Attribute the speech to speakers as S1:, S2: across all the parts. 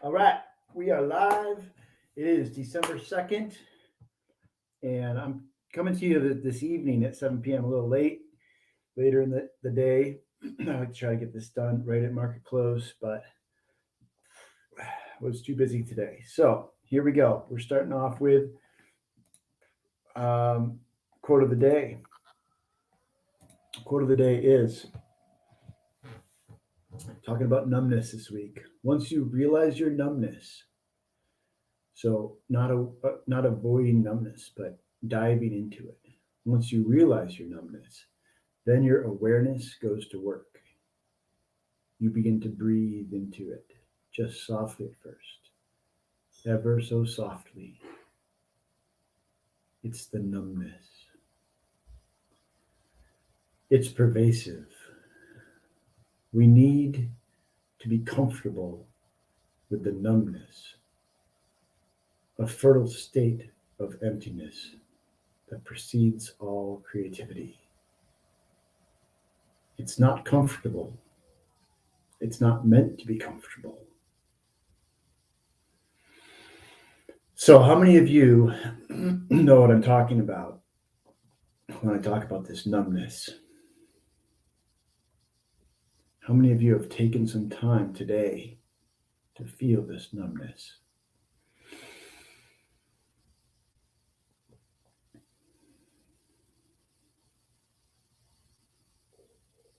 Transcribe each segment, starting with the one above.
S1: All right, we are live. It is December 2nd, and I'm coming to you this evening at 7 p.m., a little later in the day. I like to try to get this done right at market close, but was too busy today. So here we go. We're starting off with um, quote of the day. Quote of the day is talking about numbness this week. Once you realize your numbness, so not avoiding numbness, but diving into it. Once you realize your numbness, then your awareness goes to work. You begin to breathe into it, just softly at first, ever so softly. It's the numbness. It's pervasive. We need to be comfortable with the numbness, a fertile state of emptiness that precedes all creativity. It's not comfortable. It's not meant to be comfortable. So, how many of you know what I'm talking about when I talk about this numbness? How many of you have taken some time today to feel this numbness?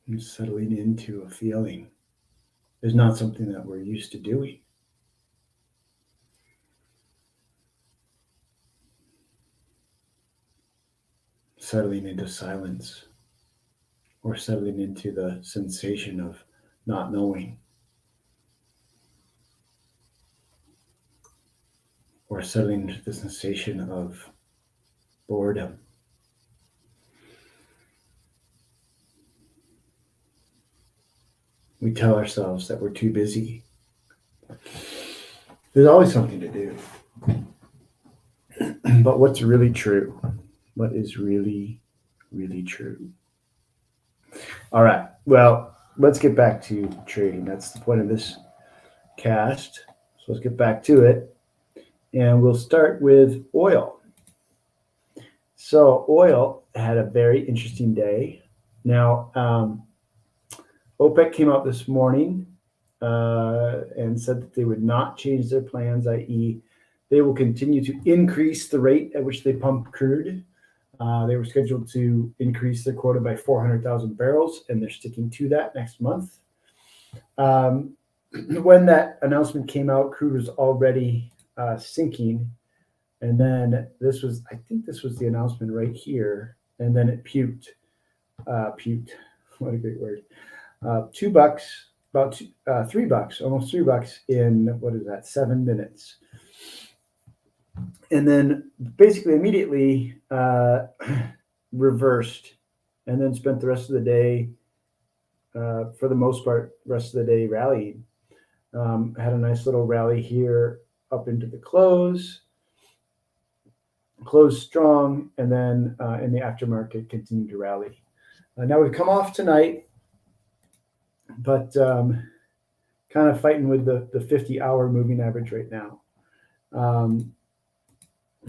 S1: And settling into a feeling is not something that we're used to doing. Settling into silence or settling into the sensation of not knowing or settling into the sensation of boredom. We tell ourselves that we're too busy. There's always something to do. But what's really true? What is really, really true? All right. Well, let's get back to trading. That's the point of this cast. So let's get back to it. And we'll start with oil. So, oil had a very interesting day. Now, OPEC came out this morning and said that they would not change their plans, i.e., they will continue to increase the rate at which they pump crude. They were scheduled to increase their quota by 400,000 barrels, and they're sticking to that next month. When that announcement came out, crude was already sinking. And then I think this was the announcement right here. And then it puked. What a great word. $2, about $3, almost $3 in, what is that, 7 minutes. And then basically immediately reversed and then spent the rest of the day, for the most part, rest of the day rallying. Had a nice little rally here up into the closed strong, and then in the aftermarket continued to rally. Now we've come off tonight, but kind of fighting with the 50-hour moving average right now.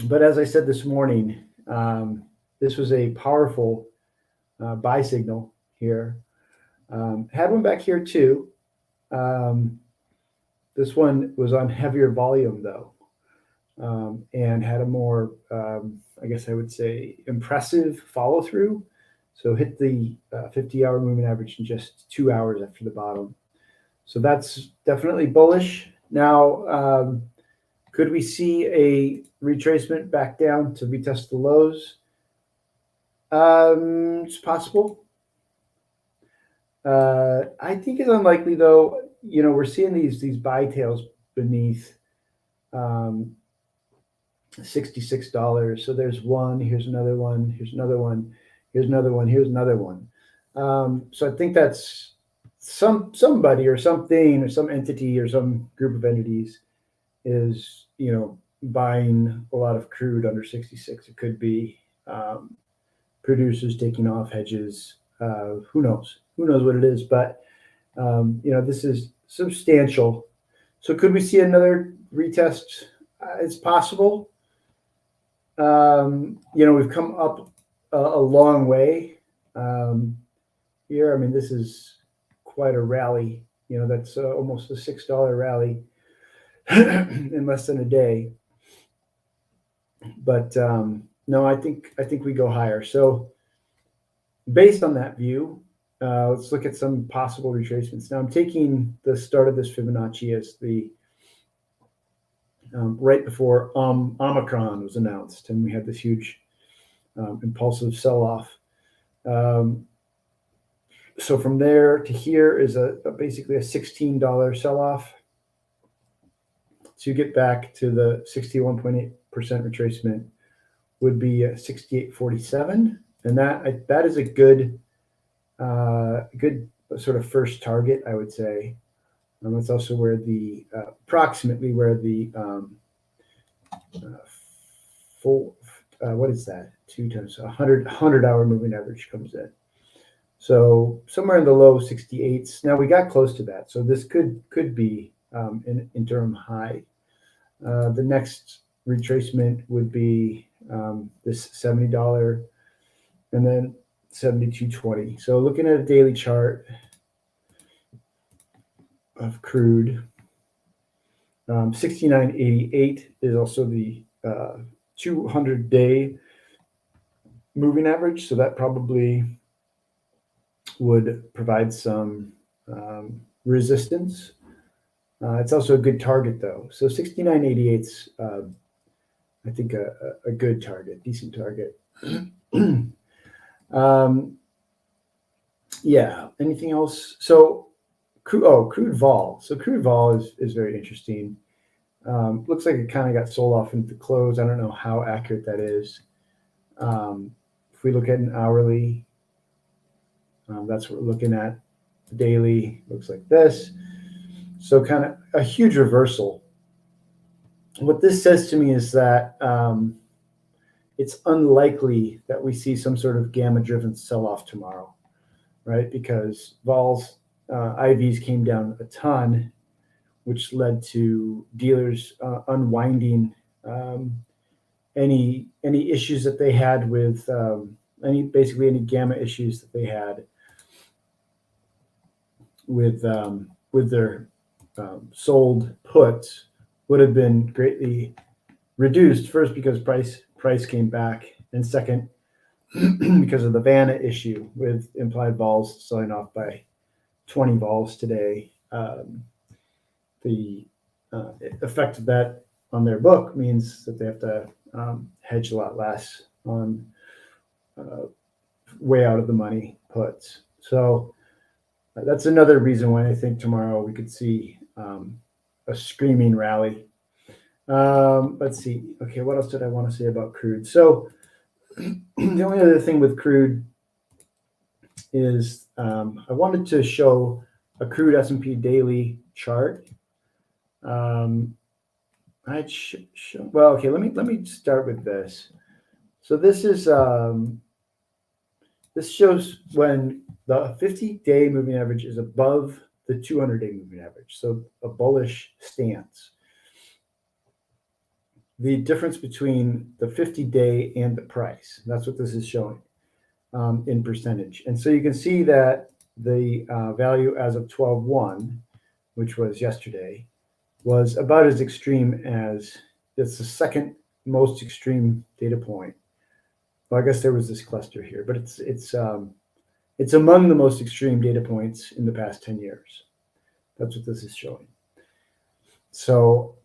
S1: But as I said this morning, this was a powerful buy signal here. Had one back here too. This one was on heavier volume though, and had a more, I guess I would say, impressive follow through. So hit the 50-hour moving average in just 2 hours after the bottom. So that's definitely bullish. Now, could we see a retracement back down to retest the lows? It's possible. I think it's unlikely though. You know, we're seeing these buy tails beneath $66. So there's one, here's another one, here's another one, here's another one, here's another one. So I think that's somebody or something or some entity or some group of entities is, buying a lot of crude under 66. It could be producers taking off hedges. Who knows? Who knows what it is? But this is substantial So could we see another retest? It's possible. We've come up a long way here. I mean, this is quite a rally. That's almost a $6 rally in less than a day. But no, I think we go higher. So based on that view, let's look at some possible retracements. Now I'm taking the start of this Fibonacci as the right before Omicron was announced, and we had this huge impulsive sell-off. So from there to here is basically a $16 sell-off. To get back to the 61.8% retracement would be 68.47, and that is a good sort of first target, I would say. It's also where the approximately where the full what is that? 2 times 100-hour moving average comes in. So somewhere in the low 68s. Now we got close to that, so this could be an interim high. The next retracement would be this $70 and then 72.20. So looking at a daily chart of crude, 69.88 is also the 200-day moving average. So that probably would provide some resistance. It's also a good target, though. So 69.88's, I think, a good target, decent target. Yeah. Anything else? So crude vol. So crude vol is very interesting. Looks like it kind of got sold off into the close. I don't know how accurate that is. If we look at an hourly, that's what we're looking at. Daily looks like this. So kind of a huge reversal. What this says to me is that it's unlikely that we see some sort of gamma-driven sell-off tomorrow, right? Because vols, IVs came down a ton, which led to dealers unwinding any issues that they had with any gamma issues that they had with their sold puts would have been greatly reduced. First, because price came back, and second, because of the Vanna issue with implied vols selling off by 20 vols today. The effect of that on their book means that they have to hedge a lot less on way out of the money puts. So that's another reason why I think tomorrow we could see a screaming rally. Let's see. Okay, what else did I want to say about crude? So the only other thing with crude is I wanted to show a crude S&P daily chart. I'd show. Well, okay. Let me start with this. So this is this shows when the 50-day moving average is above the 200-day moving average. So a bullish stance. The difference between the 50-day and the price. That's what this is showing in percentage. And so you can see that the value as of 12/1, which was yesterday, was about as extreme as it's the second most extreme data point. Well, I guess there was this cluster here, but it's among the most extreme data points in the past 10 years. That's what this is showing. So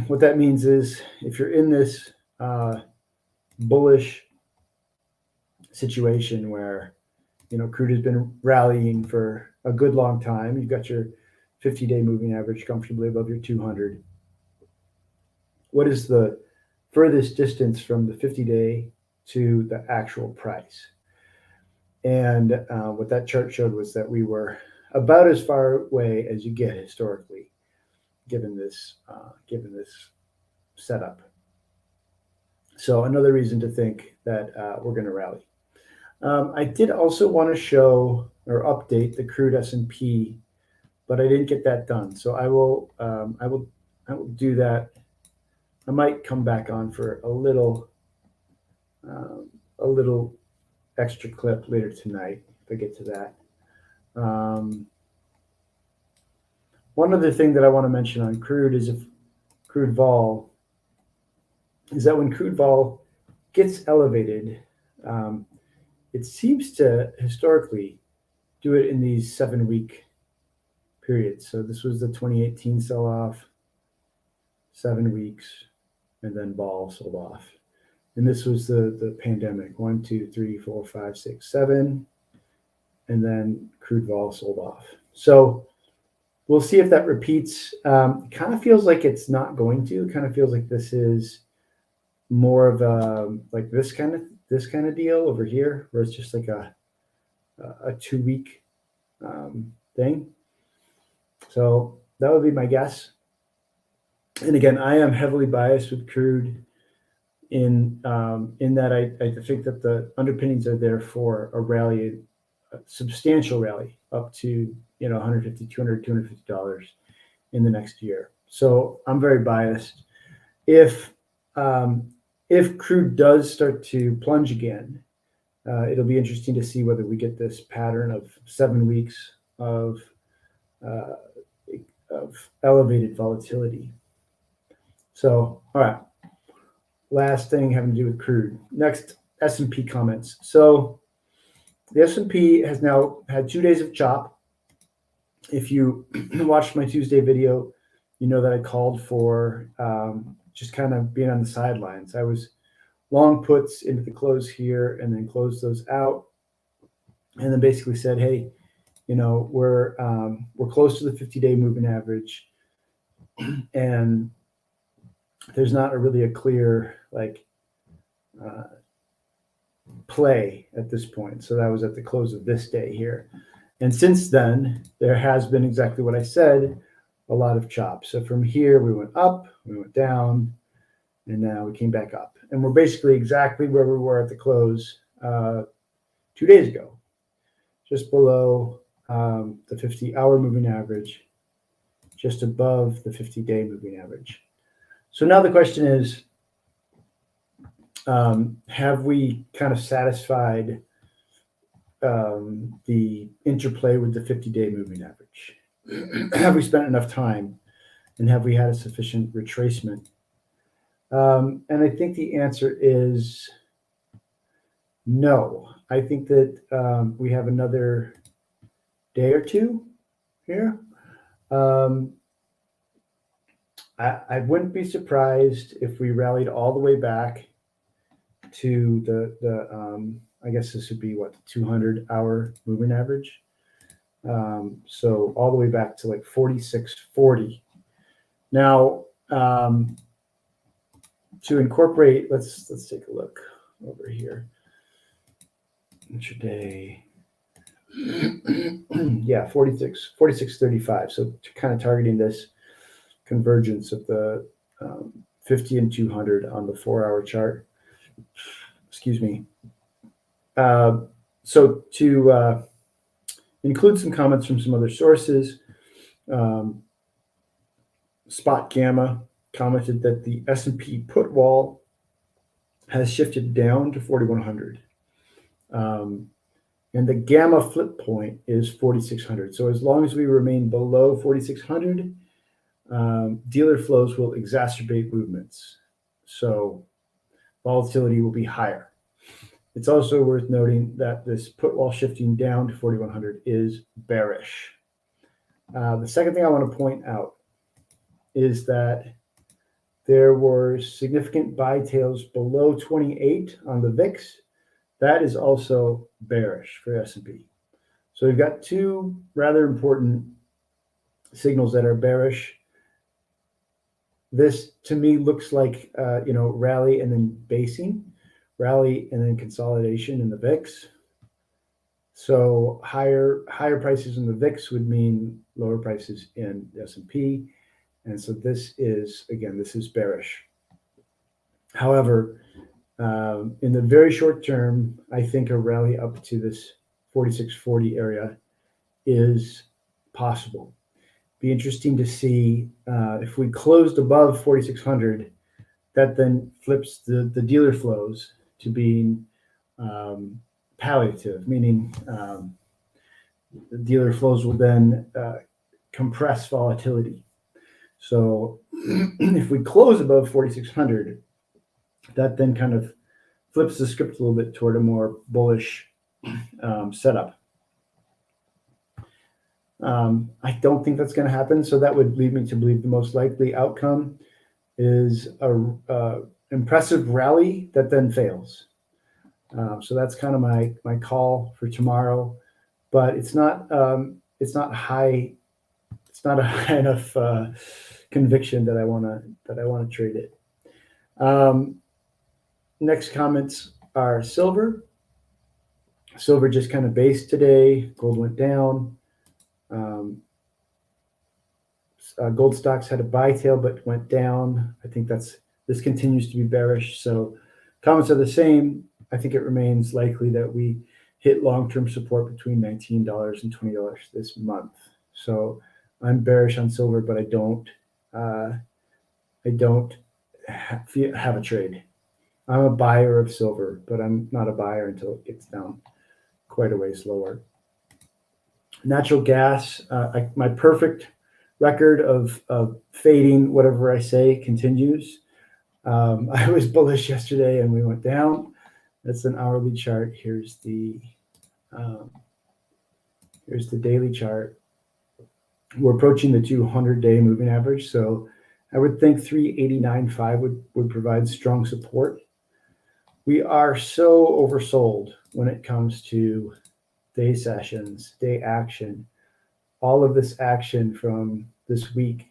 S1: what that means is if you're in this bullish situation where, crude has been rallying for a good long time, you've got your 50-day moving average comfortably above your 200. What is the furthest distance from the 50-day to the actual price? And what that chart showed was that we were about as far away as you get historically, given this setup. So another reason to think that we're going to rally. I did also want to show or update the crude S&P but I didn't get that done. So I will do that. I might come back on for um, a little extra clip later tonight if I get to that. One other thing that I want to mention on crude is if crude vol is that when crude vol gets elevated, um, it seems to historically do it in these 7-week periods. So this was the 2018 sell off, 7 weeks, and then vol sold off. And this was the pandemic 1, 2, 3, 4, 5, 6, 7, and then crude vol sold off. So we'll see if that repeats. Kind of feels like it's not going to. It kind of feels like this is more of a like this kind of deal over here, where it's just like a 2-week thing. So that would be my guess. And again, I am heavily biased with crude in that I think that the underpinnings are there for a rally, a substantial rally up to $150, $200, $250 in the next year. So I'm very biased. If crude does start to plunge again, it'll be interesting to see whether we get this pattern of 7 weeks of elevated volatility. So, all right. Last thing having to do with crude. Next, S&P comments. So the S&P has now had 2 days of chop. If you watched my Tuesday video, you know that I called for just kind of being on the sidelines. I was long puts into the close here and then closed those out, and then basically said, hey, we're close to the 50-day moving average, and there's not really a clear play at this point. So that was at the close of this day here. And since then, there has been exactly what I said, a lot of chop. So from here, we went up, we went down, and now we came back up. And we're basically exactly where we were at the close 2 days ago, just below the 50-hour moving average, just above the 50-day moving average. So now the question is, have we kind of satisfied the interplay with the 50-day moving average? Have we spent enough time, and have we had a sufficient retracement? And I think the answer is no. I think that we have another day or two here. I wouldn't be surprised if we rallied all the way back to the I guess this would be the 200-hour moving average. So all the way back to like 46.40. Now, to incorporate, let's take a look over here. Intraday. Yeah, 46.35. So kind of targeting this convergence of the 50 and 200 on the 4-hour chart. Excuse me. So to include some comments from some other sources, Spot Gamma commented that the S&P put wall has shifted down to 4,100. And the gamma flip point is 4,600. So as long as we remain below 4,600, dealer flows will exacerbate movements. So volatility will be higher. It's also worth noting that this put wall shifting down to 4,100 is bearish. The second thing I want to point out is that there were significant buy tails below 28 on the VIX. That is also bearish for S&P. So we've got two rather important signals that are bearish. This to me looks like rally and then basing, rally and then consolidation in the VIX. So higher prices in the VIX would mean lower prices in the S&P, and so this is bearish. However, in the very short term, I think a rally up to this 46.40 area is possible. be interesting to see if we closed above 4,600. That then flips the dealer flows to being palliative, meaning the dealer flows will then compress volatility. So if we close above 4,600, that then kind of flips the script a little bit toward a more bullish setup. I don't think that's going to happen. So that would lead me to believe the most likely outcome is a impressive rally that then fails. So that's kind of my call for tomorrow, but it's not high. It's not a high enough conviction that I want to trade it. Next comments are silver. Silver just kind of based today. Gold went down. Gold stocks had a buy tail but went down. I think this continues to be bearish. So comments are the same. I think it remains likely that we hit long-term support between $19 and $20 this month. So I'm bearish on silver, but I don't have a trade. I'm a buyer of silver, but I'm not a buyer until it gets down quite a ways lower. Natural gas, my perfect record of fading whatever I say continues. I was bullish yesterday and we went down. That's an hourly chart. Here's the daily chart. We're approaching the 200-day moving average, so I would think 389.5 would provide strong support. We are so oversold when it comes to day sessions, day action. All of this action from this week,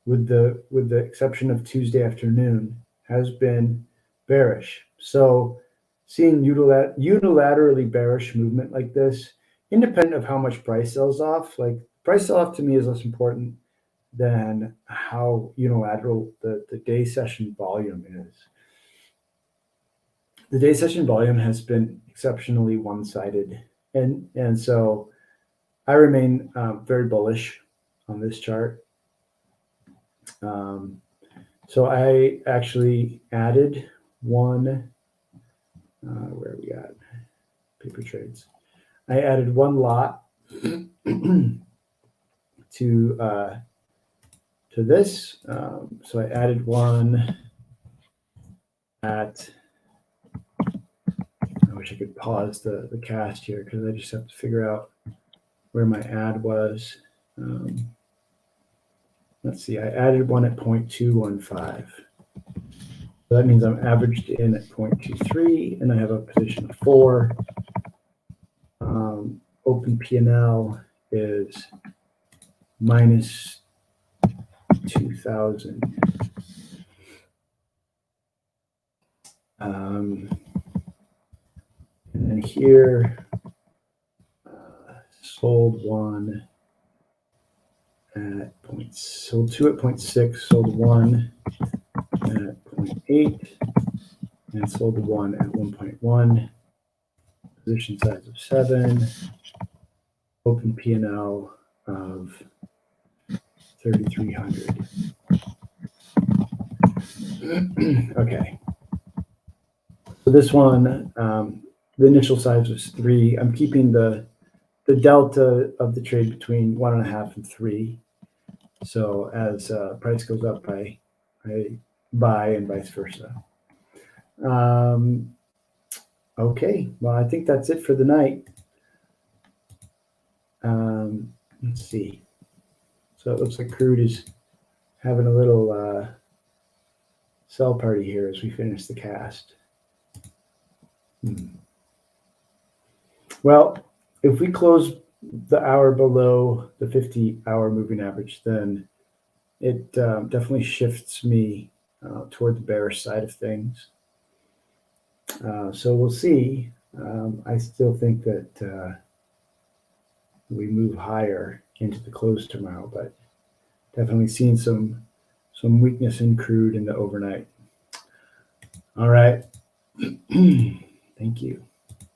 S1: with the exception of Tuesday afternoon, has been bearish. So seeing unilaterally bearish movement like this, independent of how much price sells off, like price sell off to me is less important than how unilateral the day session volume is. The day session volume has been exceptionally one-sided, and so I remain very bullish on this chart. So I actually added one. Where are we at? Paper trades. I added one lot to this. So I added one at. I wish I could pause the cast here because I just have to figure out where my ad was. Let's see. I added one at 0.215. So that means I'm averaged in at 0.23, and I have a position of 4. Open P&L is minus 2,000. And then here, sold one at sold two at 0.6, sold one at 0.8, and sold one at 1.1. Position size of 7. Open P&L of 3,300. Okay. So this one, the initial size was 3. I'm keeping the delta of the trade between 1.5 and 3. So as price goes up, I buy and vice versa. Okay, well, I think that's it for the night. Let's see. So it looks like Crude is having a little sell party here as we finish the cast. Well, if we close the hour below the 50-hour moving average, then it definitely shifts me toward the bearish side of things. So we'll see. I still think that we move higher into the close tomorrow, but definitely seeing some weakness in Crude in the overnight. All right. Thank you.